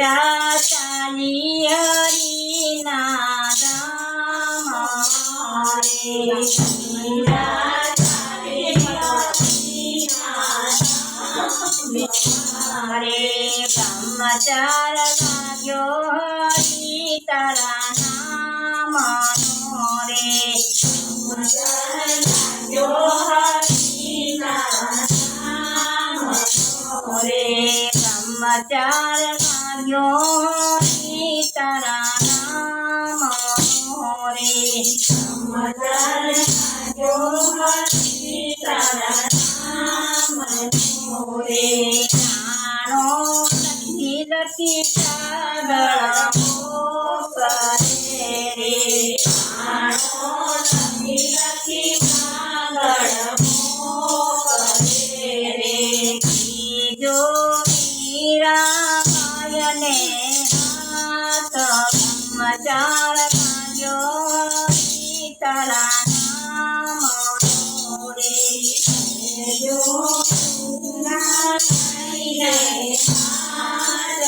મીરા ચાલી હરિના ધામ મારે મીરા ચાલી હરિના ધામ મારે બ્રહ્મચાર લાગ્યો હરિ તારા નામનો રે બ્રહ્મચાર લાગ્યો હરિ તારા નામનો રે બ્રહ્મચાર લાગ્યો હરિ તારા નામનો રે બ્રહ્મચાર લાગ્યો હરિ તારા નામનો રે જાણો લખી લખી કાગળ કરે રે જાણો લખી લખી કાગળ કરે રે જો મીરાબાઈને હાથ બ્રહ્મચાર લાગ્યો હરિ તારા નામનો રે જો મીરાબાઈને હાથ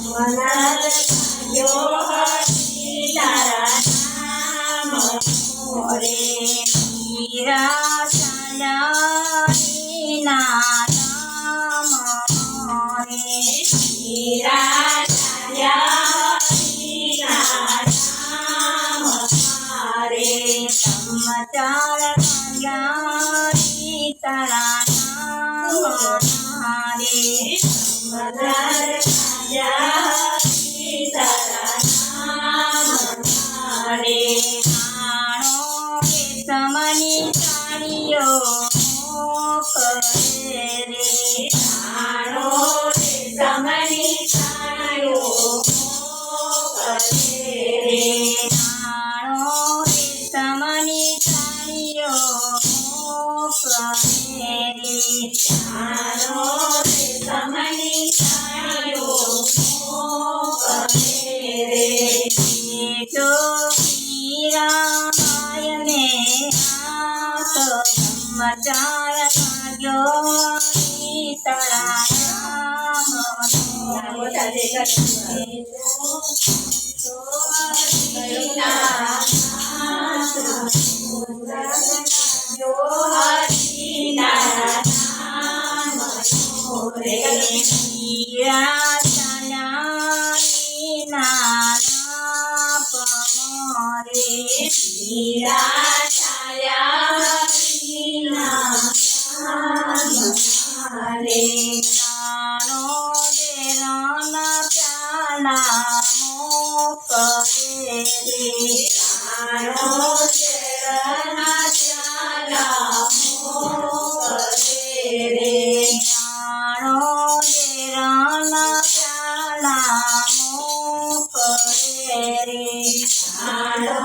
બ્રહ્મચાર લાગ્યો હરિ તારા નામનો રે મીરા ચાલ્યા હરિના મીરા ચાલ્યા હરિના ધામ મારે બ્રહ્મચાર લાગ્યા હરિ તારા નામ મારે બ્રહ્મચાર લાગ્યા હરિ તારા નામ મારે જાણો સમની સાડીઓ કરે રે જાણો સમની સાડીઓ કરે રે જાણો સમની સાડીઓ કરે રે જાણો સમની સાડીઓ કરે રે જો મીરાબાઈને હાથ બ્રહ્મચાર લાગ્યો હરિ તારા નામનો રે મીરા ચાલ્યા હરિના નામ રે મીરા ચાલ્યા હરિના નામ રે નાનો દેરાના પ્યાલા મોકલે રે નાનો દેરાના પ્યાલા મોકલે રે નાનો દેરાના પ્યાલા મોકલે રે નાનો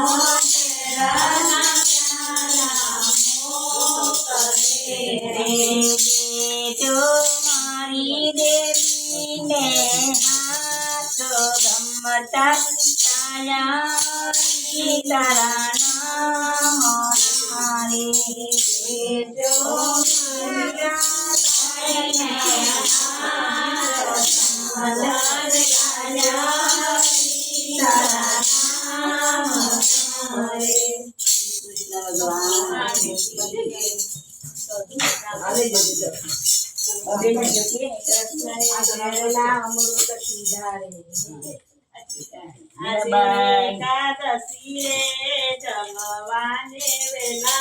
દેરાના પ્યાલા મોકલે રે જો મારી દેવીને હાથ બ્રહ્મચાર ચાલ્યા હરિ તારા નામ મારે જો મીરાબાઈને હાથ બ્રહ્મચાર ચાલ્યા હરિ તારા નામ મારે એકાદશી રે જમવાને વેલા